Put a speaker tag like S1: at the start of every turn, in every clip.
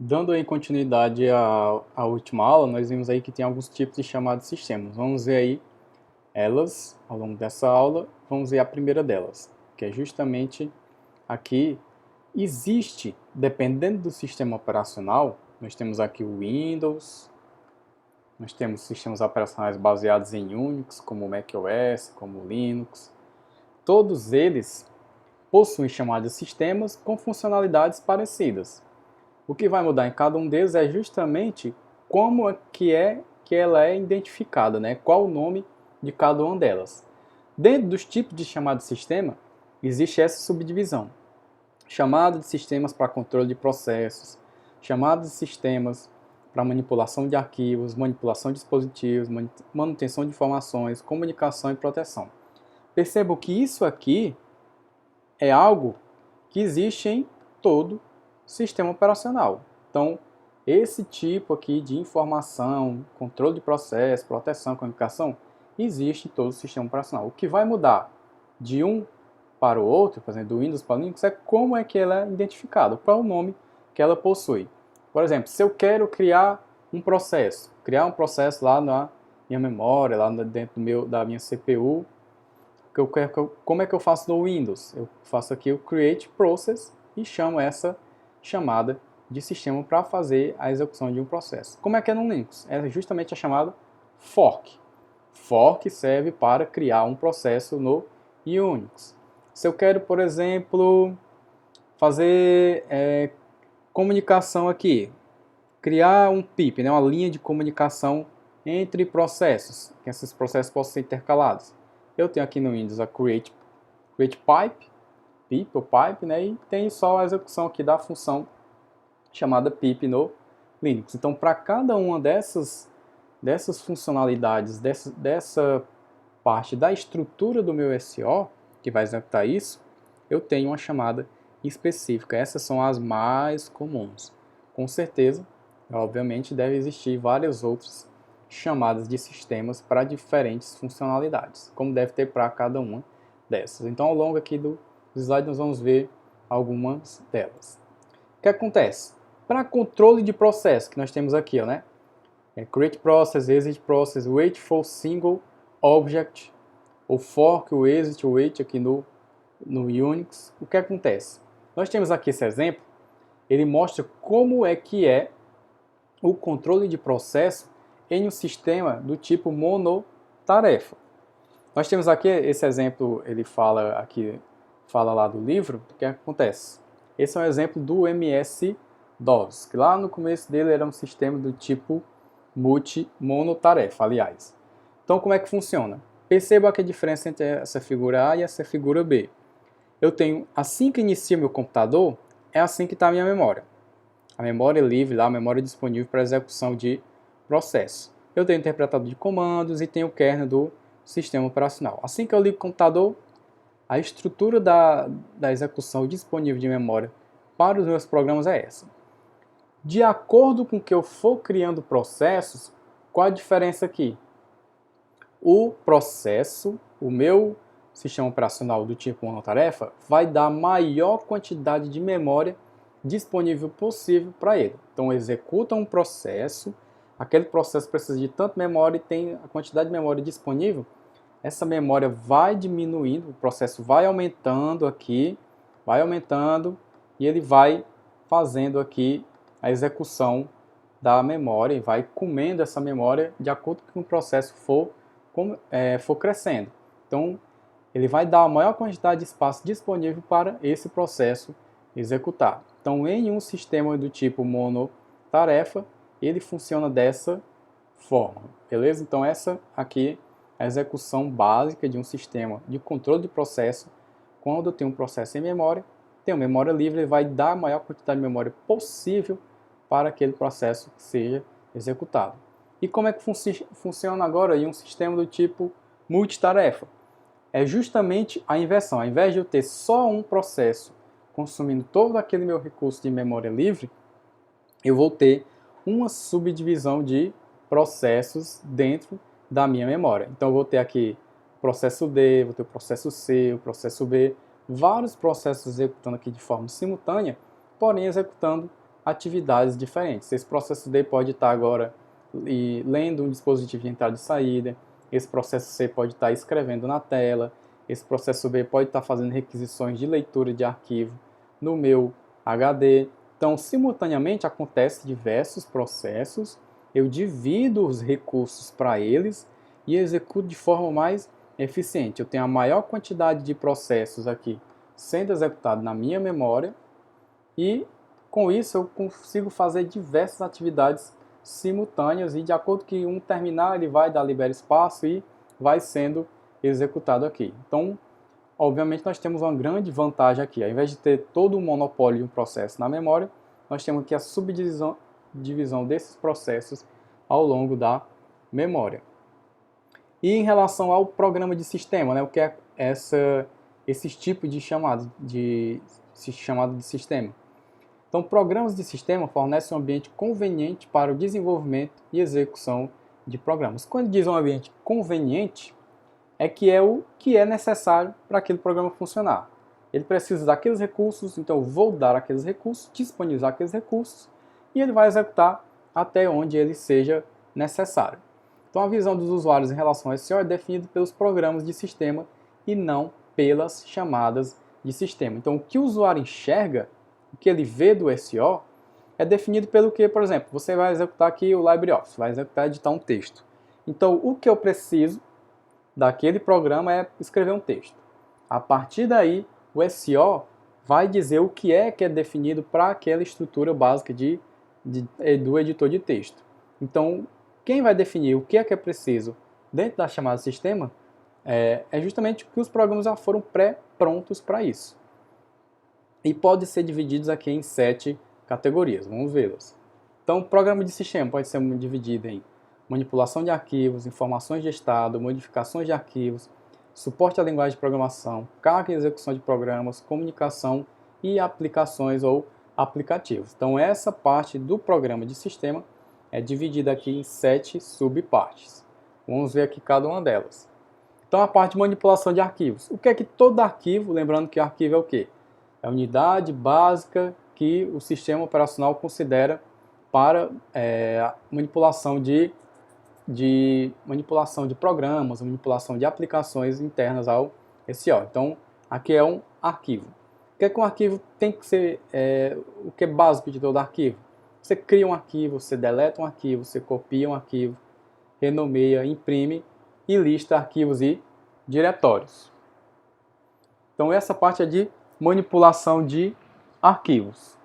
S1: Dando aí continuidade à última aula, nós vimos aí que tem alguns tipos de chamadas de sistemas. Vamos ver aí elas ao longo dessa aula. Vamos ver a primeira delas, que é justamente aqui. Existe, dependendo do sistema operacional, nós temos aqui o Windows, nós temos sistemas operacionais baseados em Unix, como o macOS, como o Linux. Todos eles possuem chamadas de sistemas com funcionalidades parecidas. O que vai mudar em cada um deles é justamente como que ela é identificada, né? Qual o nome de cada uma delas. Dentro dos tipos de chamada de sistema, existe essa subdivisão. Chamada de sistemas para controle de processos, chamada de sistemas para manipulação de arquivos, manipulação de dispositivos, manutenção de informações, comunicação e proteção. Percebo que isso aqui é algo que existe em todo sistema operacional. Então, esse tipo aqui de informação, controle de processo, proteção, comunicação, existe em todo o sistema operacional. O que vai mudar de um para o outro, por exemplo, do Windows para o Linux, é como é que ela é identificada, qual é o nome que ela possui. Por exemplo, se eu quero criar um processo lá na minha memória, lá dentro da minha CPU, como é que eu faço no Windows? Eu faço aqui o Create Process e chamo essa chamada de sistema para fazer a execução de um processo. Como é que é no Linux? É justamente a chamada fork. Fork serve para criar um processo no Unix. Se eu quero, por exemplo, fazer comunicação aqui, criar um PIP, né, uma linha de comunicação entre processos, que esses processos possam ser intercalados. Eu tenho aqui no Windows a Create Pipe, pip ou pipe, né, e tem só a execução aqui da função chamada pip no Linux. Então, para cada uma dessas funcionalidades, dessa parte da estrutura do meu SO, que vai executar isso, eu tenho uma chamada específica. Essas são as mais comuns. Com certeza, obviamente, deve existir várias outras chamadas de sistemas para diferentes funcionalidades, como deve ter para cada uma dessas. Então, ao longo aqui do slide, nós vamos ver algumas delas. O que acontece? Para controle de processo, que nós temos aqui, né? Create Process, Exit Process, Wait for Single Object, ou Fork, o Exit, o Wait aqui no Unix. O que acontece? Nós temos aqui esse exemplo, ele mostra como é que é o controle de processo em um sistema do tipo monotarefa. Nós temos aqui esse exemplo, ele fala lá do livro, o que acontece? Esse é um exemplo do MS-DOS, que lá no começo dele era um sistema do tipo monotarefa, aliás. Então, como é que funciona? Perceba aqui a diferença entre essa figura A e essa figura B. Eu tenho, assim que inicia meu computador, é assim que está a minha memória. A memória livre, lá, a memória disponível para execução de processo. Eu tenho interpretador de comandos e tenho o kernel do sistema operacional. Assim que eu ligo o computador, a estrutura da execução disponível de memória para os meus programas é essa. De acordo com que eu for criando processos, qual a diferença aqui? O processo, o meu sistema operacional do tipo monotarefa, vai dar a maior quantidade de memória disponível possível para ele. Então, executa um processo, aquele processo precisa de tanta memória e tem a quantidade de memória disponível, essa memória vai diminuindo, o processo vai aumentando aqui, vai aumentando e ele vai fazendo aqui a execução da memória e vai comendo essa memória de acordo com o processo for crescendo. Então, ele vai dar a maior quantidade de espaço disponível para esse processo executar. Então, em um sistema do tipo monotarefa, ele funciona dessa forma, beleza? Então, essa aqui é a execução básica de um sistema de controle de processo. Quando eu tenho um processo em memória, tenho memória livre, ele vai dar a maior quantidade de memória possível para aquele processo que seja executado. E como é que funciona agora em um sistema do tipo multitarefa? É justamente a inversão. Ao invés de eu ter só um processo consumindo todo aquele meu recurso de memória livre, eu vou ter uma subdivisão de processos dentro da minha memória. Então eu vou ter aqui o processo D, vou ter o processo C, o processo B, vários processos executando aqui de forma simultânea, porém executando atividades diferentes. Esse processo D pode estar agora lendo um dispositivo de entrada e saída, esse processo C pode estar escrevendo na tela, esse processo B pode estar fazendo requisições de leitura de arquivo no meu HD. Então, simultaneamente acontecem diversos processos, eu divido os recursos para eles e executo de forma mais eficiente. Eu tenho a maior quantidade de processos aqui sendo executado na minha memória e com isso eu consigo fazer diversas atividades simultâneas e de acordo que um terminar ele vai dar libera espaço e vai sendo executado aqui. Então, obviamente nós temos uma grande vantagem aqui. Ao invés de ter todo o monopólio de um processo na memória, nós temos aqui a subdivisão desses processos ao longo da memória. E em relação ao programa de sistema, né, o que é esses tipos de chamado de sistema? Então, programas de sistema fornecem um ambiente conveniente para o desenvolvimento e execução de programas. Quando diz um ambiente conveniente, é o que é necessário para aquele programa funcionar. Ele precisa daqueles recursos, então eu vou dar aqueles recursos, disponibilizar aqueles recursos, e ele vai executar até onde ele seja necessário. Então a visão dos usuários em relação ao SEO é definida pelos programas de sistema e não pelas chamadas de sistema. Então o que o usuário enxerga, o que ele vê do SEO, é definido pelo que, por exemplo, você vai executar aqui o LibreOffice, vai executar editar um texto. Então o que eu preciso daquele programa é escrever um texto. A partir daí, o SEO vai dizer o que é definido para aquela estrutura básica do editor de texto. Então, quem vai definir o que é preciso dentro da chamada sistema é justamente que os programas já foram pré-prontos para isso. E pode ser divididos aqui em 7 categorias, vamos vê-las. Então, o programa de sistema pode ser dividido em manipulação de arquivos, informações de estado, modificações de arquivos, suporte à linguagem de programação, carga e execução de programas, comunicação e aplicações ou aplicativos. Então essa parte do programa de sistema é dividida aqui em 7 subpartes. Vamos ver aqui cada uma delas. Então a parte de manipulação de arquivos. O que é que todo arquivo, lembrando que arquivo é o quê? É a unidade básica que o sistema operacional considera para manipulação de programas, manipulação de aplicações internas ao SEO. Então, aqui é um arquivo. O que é que um arquivo tem que ser, o que é básico de todo arquivo? Você cria um arquivo, você deleta um arquivo, você copia um arquivo, renomeia, imprime e lista arquivos e diretórios. Então, essa parte é de manipulação de arquivos.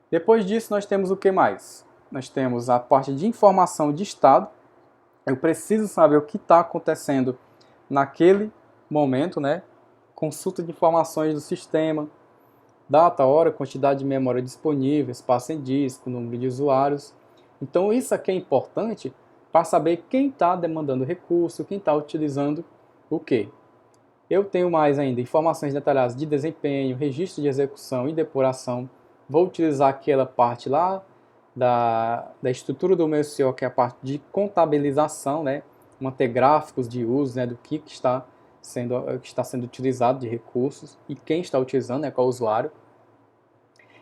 S1: Depois disso, nós temos o que mais? Nós temos a parte de informação de estado. Eu preciso saber o que está acontecendo naquele momento, né? Consulta de informações do sistema, data, hora, quantidade de memória disponível, espaço em disco, número de usuários. Então isso aqui é importante para saber quem está demandando recurso, quem está utilizando o quê. Eu tenho mais ainda informações detalhadas de desempenho, registro de execução e depuração. Vou utilizar aquela parte lá da estrutura do meu SEO, que é a parte de contabilização, né? Manter gráficos de uso, né? Do que está sendo utilizado de recursos e quem está utilizando, né? Qual o usuário.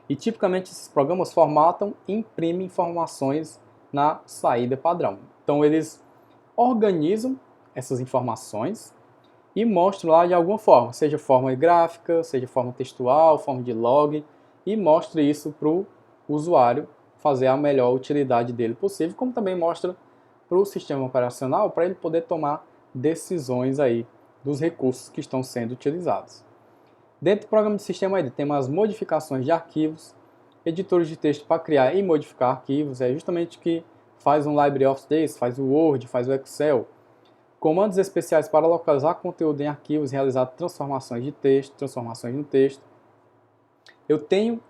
S1: E tipicamente esses programas formatam e imprimem informações na saída padrão. Então eles organizam essas informações e mostram lá de alguma forma, seja forma gráfica, seja forma textual, forma de log, e mostra isso para o usuário fazer a melhor utilidade dele possível, como também mostra para o sistema operacional, para ele poder tomar decisões aí dos recursos que estão sendo utilizados. Dentro do programa de sistema aí, tem as modificações de arquivos, editores de texto para criar e modificar arquivos, é justamente o que faz um LibreOffice desse, faz o Word, faz o Excel. Comandos especiais para localizar conteúdo em arquivos e realizar transformações de texto, transformações no texto. Eu tenho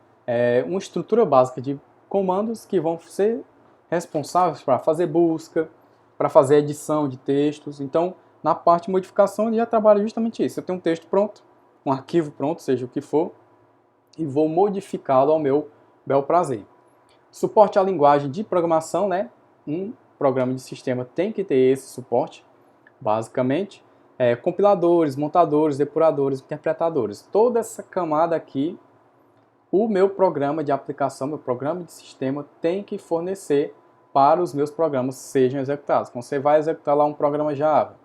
S1: uma estrutura básica de comandos que vão ser responsáveis para fazer busca, para fazer edição de textos. Então, na parte de modificação, ele já trabalha justamente isso. Eu tenho um texto pronto, um arquivo pronto, seja o que for, e vou modificá-lo ao meu bel prazer. Suporte à linguagem de programação, né? Um programa de sistema tem que ter esse suporte, basicamente. Compiladores, montadores, depuradores, interpretadores. Toda essa camada aqui o meu programa de aplicação, meu programa de sistema tem que fornecer para os meus programas sejam executados. Quando você vai executar lá um programa Java,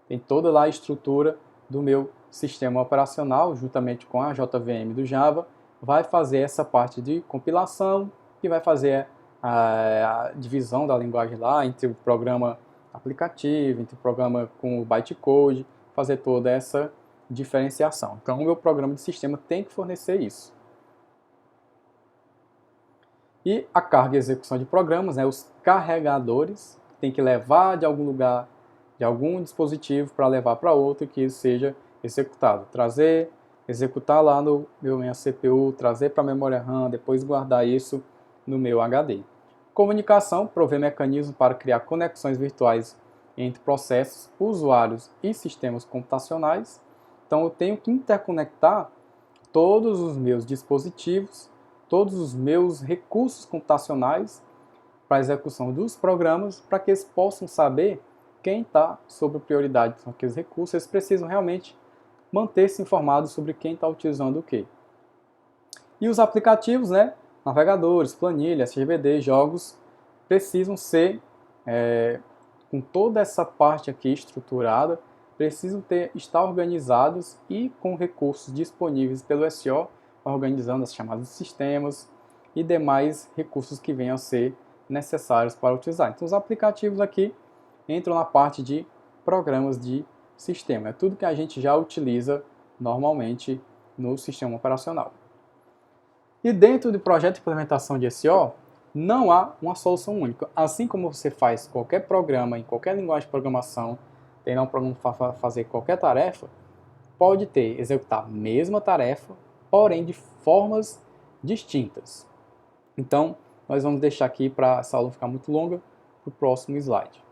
S1: tem toda lá a estrutura do meu sistema operacional, juntamente com a JVM do Java, vai fazer essa parte de compilação e vai fazer a divisão da linguagem lá entre o programa aplicativo, entre o programa com o bytecode, fazer toda essa diferenciação. Então, o meu programa de sistema tem que fornecer isso. E a carga e execução de programas, né, os carregadores, tem que levar de algum lugar, de algum dispositivo para levar para outro que isso seja executado. Trazer, executar lá no minha CPU, trazer para a memória RAM, depois guardar isso no meu HD. Comunicação, prover mecanismos para criar conexões virtuais entre processos, usuários e sistemas computacionais. Então eu tenho que interconectar todos os meus dispositivos, todos os meus recursos computacionais para a execução dos programas, para que eles possam saber quem está sob prioridade com aqueles recursos. Eles precisam realmente manter-se informados sobre quem está utilizando o quê. E os aplicativos, né? Navegadores, planilhas, RGBD, jogos, precisam ser, com toda essa parte aqui estruturada, precisam estar organizados e com recursos disponíveis pelo SO, organizando as chamadas de sistemas e demais recursos que venham a ser necessários para utilizar. Então, os aplicativos aqui entram na parte de programas de sistema. É tudo que a gente já utiliza normalmente no sistema operacional. E dentro do projeto de implementação de SO, não há uma solução única. Assim como você faz qualquer programa, em qualquer linguagem de programação, tem lá um programa para fazer qualquer tarefa, pode executar a mesma tarefa, porém de formas distintas. Então, nós vamos deixar aqui para essa aula ficar muito longa, para o próximo slide.